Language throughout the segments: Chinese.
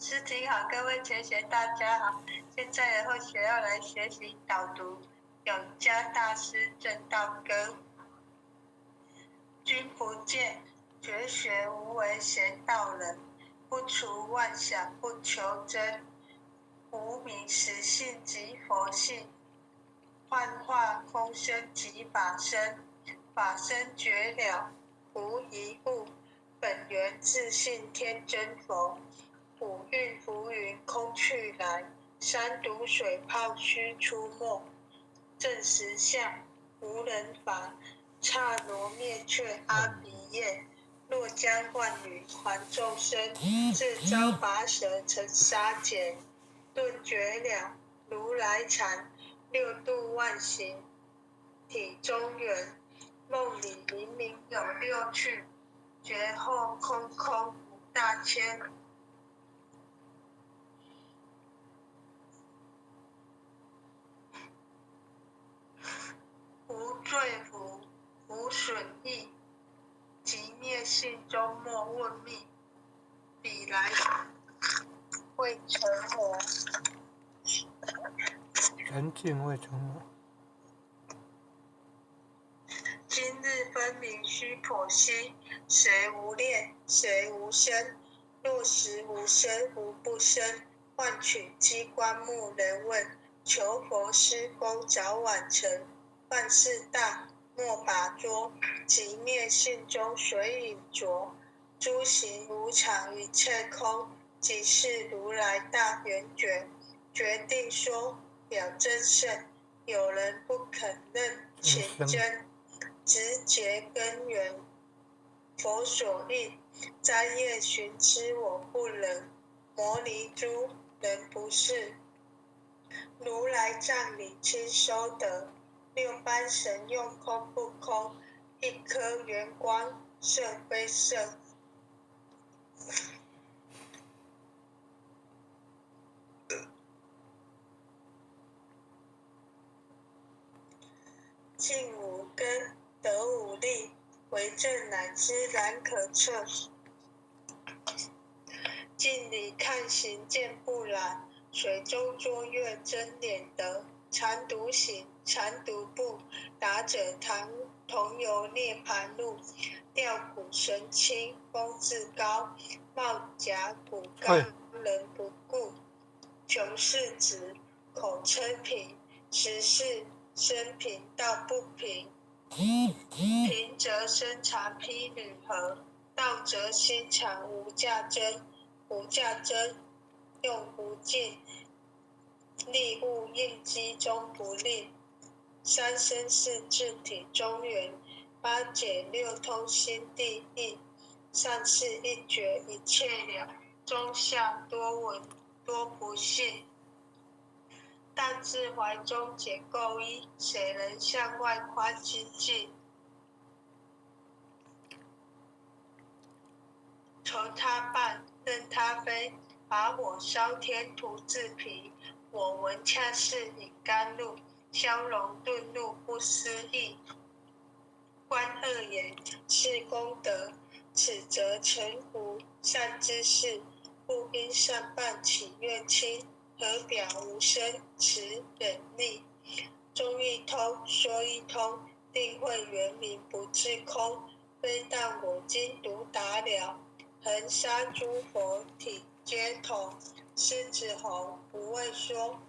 师听好，各位同学大家好。现在的同学要来学习导读永嘉大师正道歌。君不见，绝学无为贤道人，不除妄想不求真，无名实性即佛性，幻化空生即法身，法身绝了无一物，本源自性天真佛。五蕴浮云空去来，山毒水泡须出没。正实相无人法，刹那灭却阿鼻业。若将万语还众生，自招拔舌成沙劫。顿觉了如来禅，六度万行体中圆。梦里明明有六趣，觉后空空无大千。无罪福，无损益，即灭性中莫问觅。彼来未成魔，人尽未成魔。今日分明须剖析，谁无念，谁无生？若实无生，无不生。换取机关木人问，求佛施功早晚成。万事大，莫把捉，即灭性中水影浊。诸行无常，一切空，即是如来大圆觉。决定说了真圣，有人不肯认情真，直结根源。佛所应，摘叶寻知我不能，摩尼珠人不是。如来藏里亲收得，六般神用空不空，一颗圆光色非色。尽无根，得无力，为证乃知然可测。镜里看行见不染，水中坐月真脸得。常独行，常独步，达者同游涅盘路。调虎神清，风自高，帽甲骨刚人不顾。穷是直，口称平，实是生平道不平。平则身长披履合，道则心肠无价真。无价真，用不尽，利物应机中不利。三身四智体中圆，八解六通心地应。上士一觉一切了，中下多闻多不信。但自怀中解垢衣，谁能向外夸精进？求他办，任他飞，把火烧天徒自疲。我闻恰是引甘露，消融顿入不思议。观恶言，是功德，此则成福。善知识，不因善办起怨亲。何表无生，持忍力。中一通，说一通，定会圆明不至空。非但我今独达了，恒沙诸佛体皆同。狮子吼不畏说，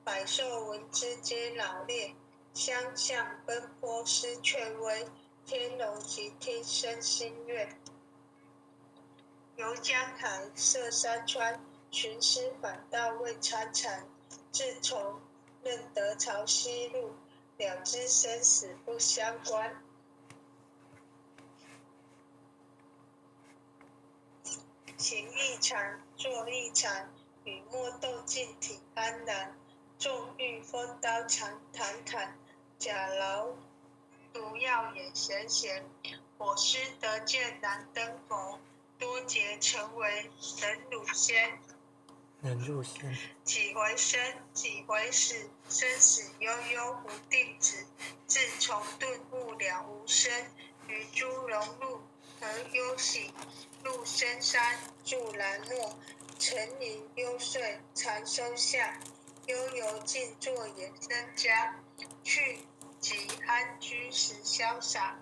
百兽闻之皆老练。相向奔波失却威，天龙即听生心悦。游江海，涉山川，寻师反倒未参禅。自从认得潮汐路，了知生死不相关。行亦禅，坐亦禅，雨墨斗尽体安然。纵欲风刀长坦坦，假劳毒药眼神闲。我师得见难登佛，多劫成为忍辱仙。忍辱仙，几回生，几回死，生死悠悠无定止。自从顿悟了无生，于诸荣路何忧喜？入深山，住兰若，沉吟幽邃禅收下，悠游静坐衍生家，去即安居时潇洒。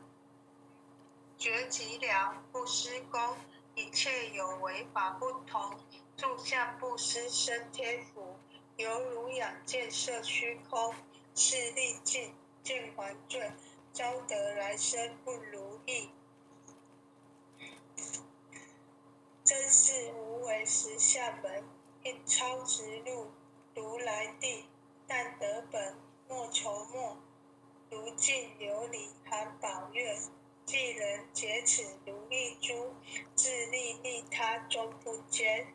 绝即了，不施功，一切有为法不同。住相不施生天福，犹如养见色虚空。是历尽见还罪，招得来生不如意。真是无为实相门，一抄直路如来地。但得本莫愁末，如镜琉璃含宝月。既能解此如意珠，自利利他终不坚。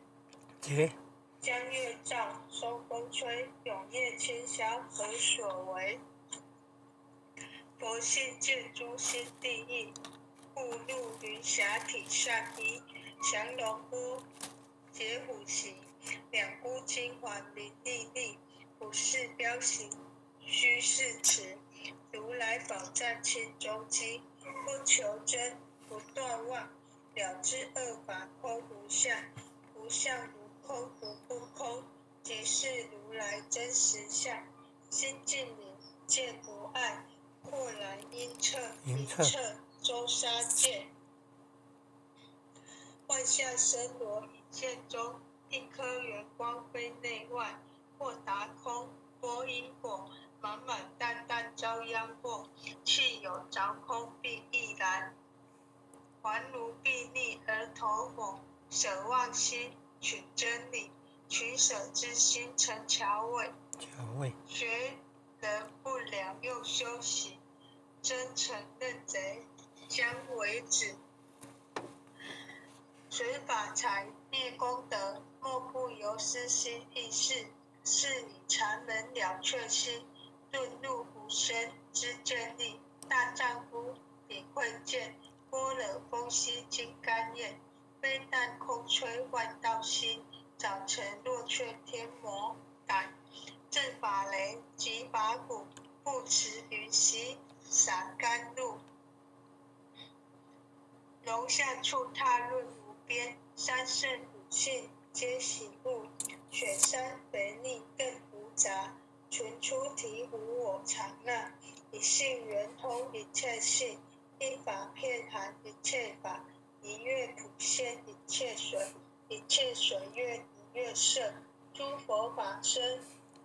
江月照，收风吹，永夜清宵何所为？佛性见诸心地意，故入云霞体上衣。降龙波，解虎袭，两孤金环明历历。不是标行，须是持。如来宝藏清中基，不求真，不断妄。了知二法空无相，无相如空，无不空，即是如来真实相。心净明，见不爱，豁然阴彻，明彻周沙界。万象生罗一见中，一颗圆光非内外。或达空，多因果，满满淡淡遭殃祸。气有着空，必亦然。还如必逆而投火，舍妄心，取真理。取舍之心成巧伪。学人不良又修行，真诚认贼将为止。随法财灭功德，莫不由私心意识。是以禅门了却心，遁入无生之见力。大丈夫领会见，般若风息金刚焰。非但空吹万道心，早晨若却天魔胆。正法雷即法鼓，不持云溪洒甘露。楼下处踏论无边，三圣五性皆醒悟。雪山肥腻更无杂，存出题无我常那。一性圆通一切性，一法遍含一切法。一月普现一切水，一切水月一月色。诸佛法身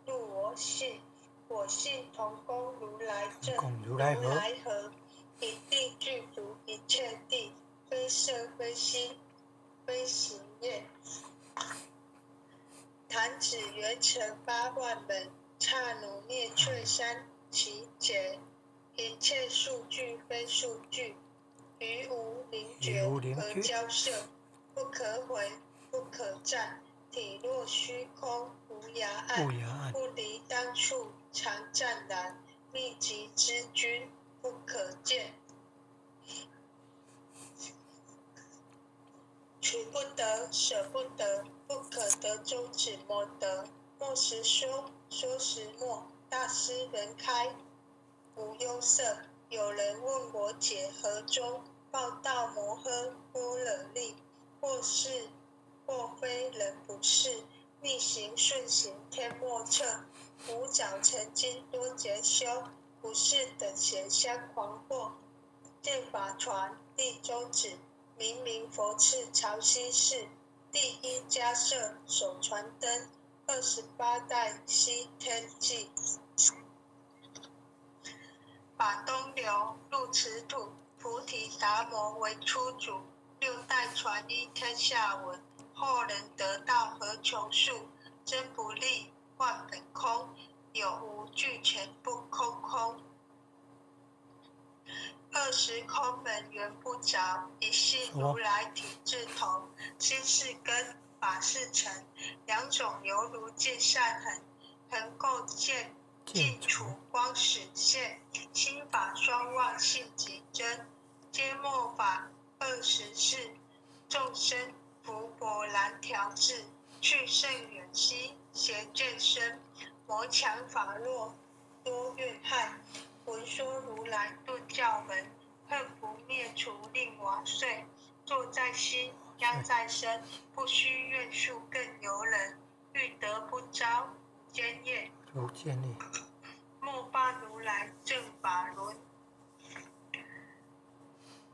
入我性，我性同工如来正。如来合，一地具足一切地，非色非心非行业。弹指圆成8万门，刹那灭却三其解。一切数据非数据，于无灵觉而交涉。不可毁，不可占，体若虚空无涯岸。不离当处常湛然，秘籍之君不可见。取不得，舍不得，不可得中止莫得。莫时说，说时默，大师人开无忧色。有人问我解何中，报道摩诃般若力。或是或非人不是，逆行顺行天莫测。无早成经多劫修，不是等闲相狂惑。见法传立宗旨，明明佛赐潮汐寺。第一迦摄手传灯，28代悉天记。法东流入此土，菩提达摩为初祖。6代传一天下闻，后人得道何穷数。真不立，万本空，有无俱全不空空。20空门缘不着，一系如来体自同。心是根，法是尘，两种犹如镜善痕。痕垢见，尽除光始现。心法双旺性极真，皆末法24。众生福薄难调制，去甚远兮邪见深。魔强法弱，多怨害。闻说如来顿教门，恨不灭除令瓦碎。坐在心，将在身，不须愿术更尤人。欲得不招，坚业。如见力。莫发如来正法轮。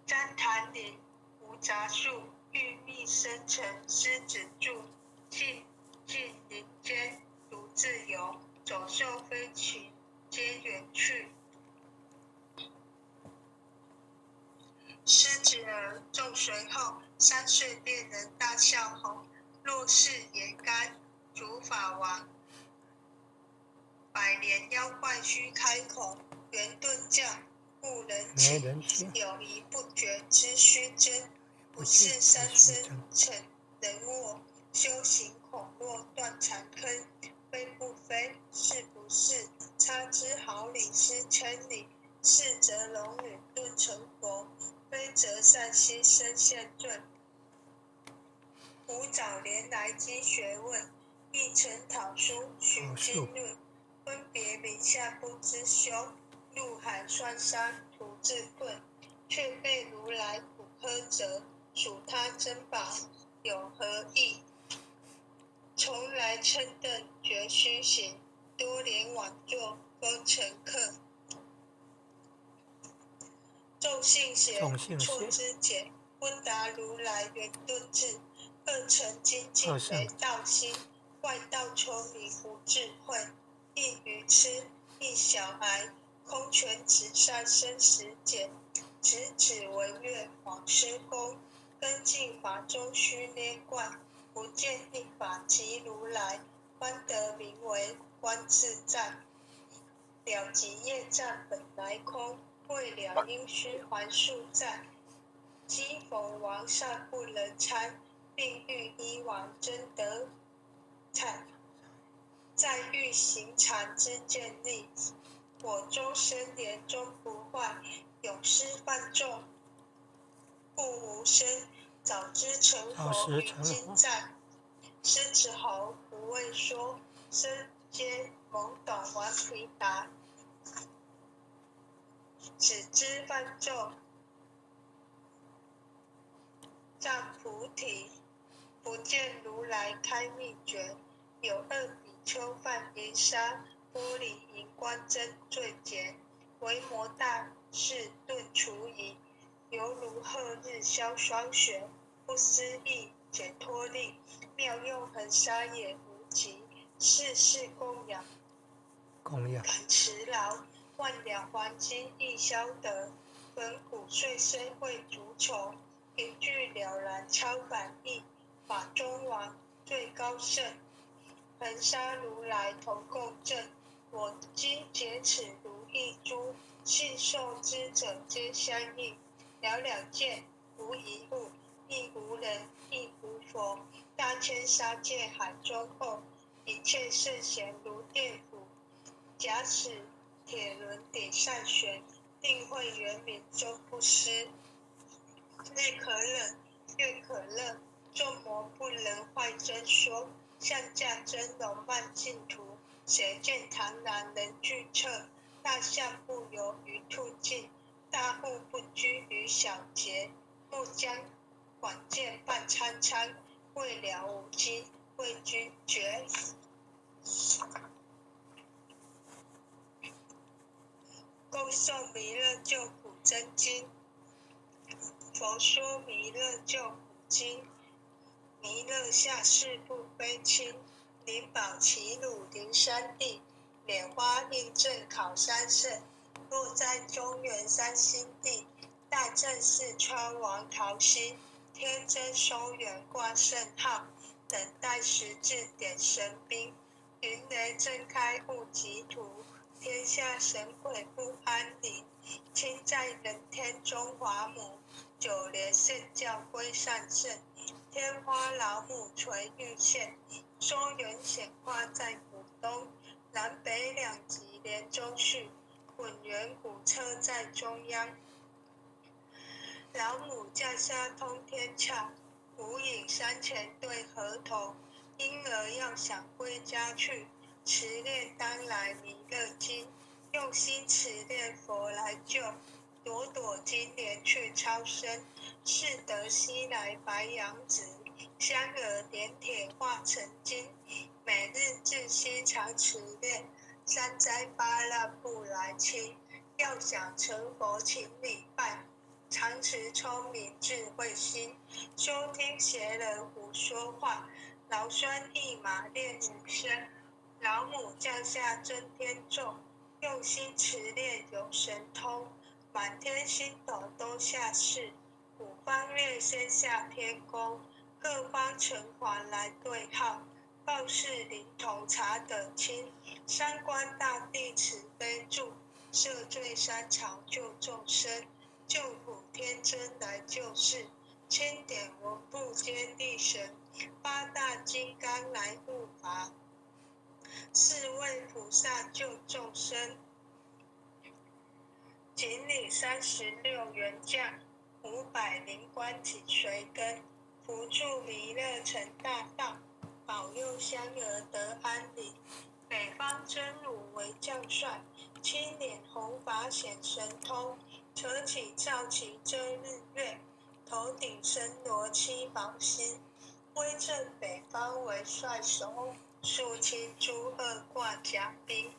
旃檀林，无杂树，玉密生成，狮子住。尽尽林间，独自游。走兽飞禽，皆远去。狮子儿众随后，3岁猎人大笑吼。若是也该主法王，百年妖怪须开口。圆顿将，故人没人听，有疑不决之须真。不是三生逞人卧，修行恐落断残坑。非不非，是不是，差之毫厘失千里。是则龙女顿成佛，非则善心生现罪。吾早年来积学问，一曾讨书寻经论。分别名下不知羞，入海算山徒自困。却被如来苦苛责，属他珍宝有何益？从来称邓绝须行，多年枉作风尘客。众信邪，错之解，温达如来圆顿智。二乘精进没道心，外道聪明无智慧。一愚痴，一小孩，空拳直善生死解。直指文月枉施功，根进法中须捏怪。不见一法即如来，方得名为观自在。了即业障本来空，未了因须还数债。积逢王善不能参，并欲依王真得惨。再欲行禅之见力，我终生年终不坏。永失犯众，故无生。早知成佛于今在，狮子猴不畏说，身皆懵懂顽皮达。只知犯众，占菩提，不见如来开秘诀。有2比丘犯淫杀，玻璃银光真罪劫。维摩大士顿除疑，犹如赫日消霜雪。不思议解脱力，妙用恒沙也无极。世事供养，感持劳。万两黄金亦消得，本骨碎身会足筹。一句了然超凡意，法中王最高圣。恒沙如来同共振，我今解此如意珠。信受之者皆相应，了了见，无一物，亦无人，亦无佛。大千沙界海中后，一切圣贤如电斧。假使铁轮顶上悬，定会圆明终不失。日可冷，月可热，众魔不能坏真说。象驾真容漫净土，谁见螳螂能拒彻？大象不游于兔径，大户不居于小节。莫将广见半苍苍，未了无机，未居绝。共诵弥勒救苦真经。佛说弥勒救苦经，弥勒下世不悲亲。灵宝齐鲁灵山地，莲花印证考山圣。若在中原三星地，大正四川王桃心。天真松远挂圣号，等待十字点神兵。云雷震开雾极图，天下神鬼不安宁。亲在人天中华母，九莲圣教归上圣。天花老母垂玉线，松原显化在古东。南北两极连中续，混元古车在中央。老母降下通天窍，无影山前对河童。婴儿要想归家去，持念当来弥勒经。用心持念佛来救，朵朵金莲却超生。是得西来白羊子，香而连铁化成金，每日自心常持念，三灾八难不来侵。要想成佛请礼拜，常持聪明智慧心，收听邪人胡说话，劳酸一马练五身，老母降下真天咒，用心持念有神通，满天星斗都下世，五方月先下天宫，各方城隍来对号，报事灵童查得清，三官大帝慈悲助，赦罪三朝救众生，救苦天真来救世，千点文部皆地神，八大金刚来护法，四位菩萨救众生。锦鲤36员将，500灵官紧随跟，扶助弥勒成大道，保佑香儿得安理。北方真武为将帅，青脸红发显神通，扯起皂旗遮日月，头顶身罗七宝星，威震北方为帅首，肃清诸恶挂甲兵，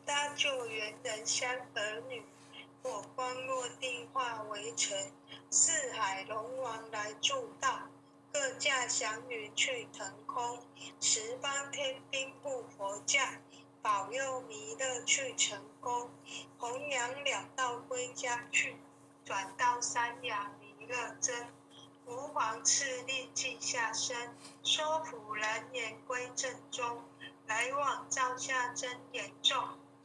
搭救援人香儿女，火光落定化为尘，四海龙王来助道，各驾祥云去腾空，十方天兵护佛驾，保佑弥勒去成功，弘扬两道归家去，转到三亚弥勒真，吾皇敕令记下身，说服人言归正中，来往照下真言咒，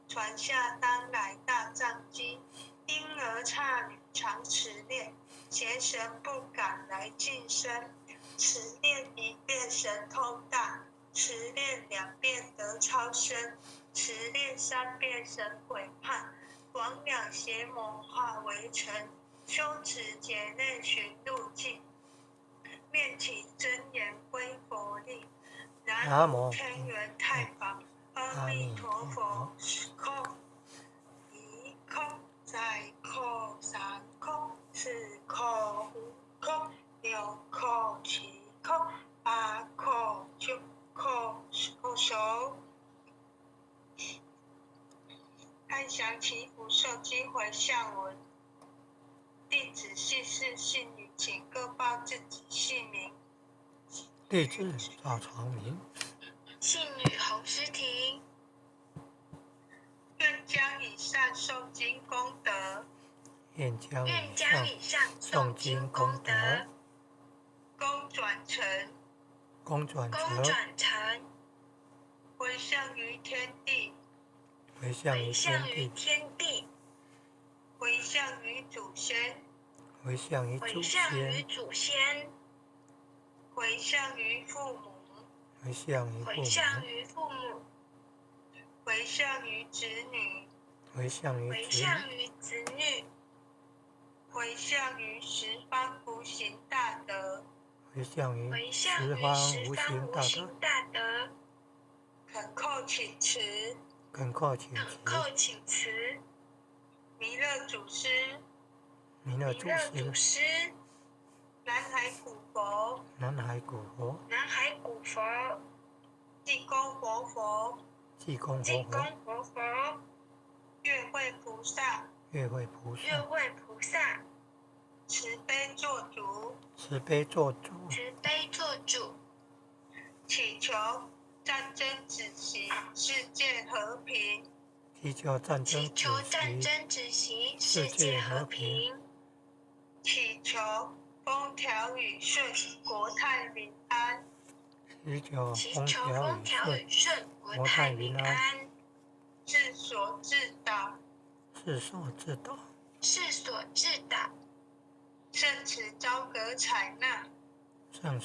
传下当来大藏经，婴儿刹女常持念，邪神不敢来近身，持念一遍神通大，持念2遍得超生，持念3遍神悔判，广两邪魔化为尘，修持劫内寻路径，念起真言归佛力。南无天元太保阿弥陀佛，空一空再空三空四空五空六空七空八空九空10。看详祈福受经回向文，弟子姓氏姓女，请各报自己姓名。弟子赵长明，姓女洪诗婷，愿将以上诵经功德，愿将以上诵经功德，功转成，回向于天地，回向于天地，回向于祖先，回向于祖先，回向于父母，回向于子女，回向于子女，回向于十方无形大德，回向于十方无形大德，恳叩请辞，弥勒祖师，南海古佛，济公活佛，月慧菩萨，慈悲做主，祈求战争止息，世界和平，祈求战争止息，世界和平，祈求风调雨顺，国泰民安，祈求风调雨顺，国泰民安，世所至导，圣慈昭格采纳，南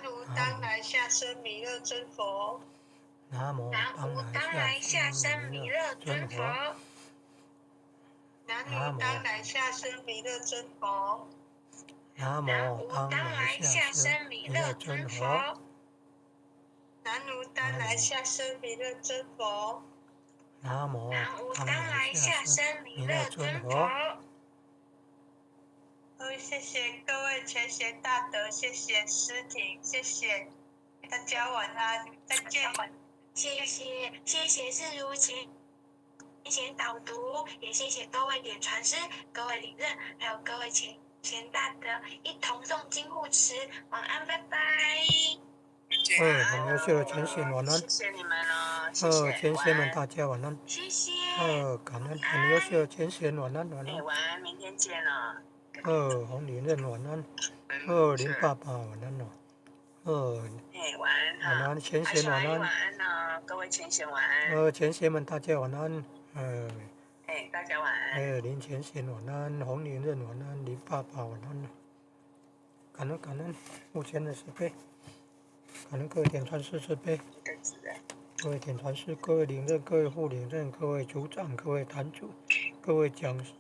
无当来下生弥勒真佛，南无当来下生弥勒尊佛，南无当来下生弥勒真佛，南无当来下生弥勒尊佛，南无当来下生弥勒真佛，南无当来下生弥勒尊佛，谢谢各位全贤大德，谢谢诗婷，谢谢大家晚安，再见。谢谢是如晴。谢谢导读，也谢谢各位点传师、各位领任，还有各位前大德一同诵经护持。晚安，拜拜。很优秀的前贤晚安。谢谢你们哦，谢谢。前贤们大家晚安。谢谢。感恩很优秀的前贤晚安晚安。晚安，明天见了。洪领任晚安。林爸爸晚安哦。晚安哈。晚安，前贤晚安。晚安哦，各位前贤晚安。前贤们大家晚安。大家晚安。林前贤晚安，洪领任晚安，林爸爸晚安。感恩目前的慈悲，感恩各位点传师慈悲，各位点传师，各位领任，各位副领任，各位组长，各位坛主，各位讲师，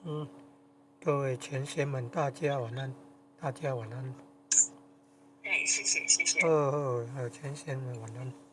各位前贤们，大家晚安，大家晚安。谢谢。前贤们晚安。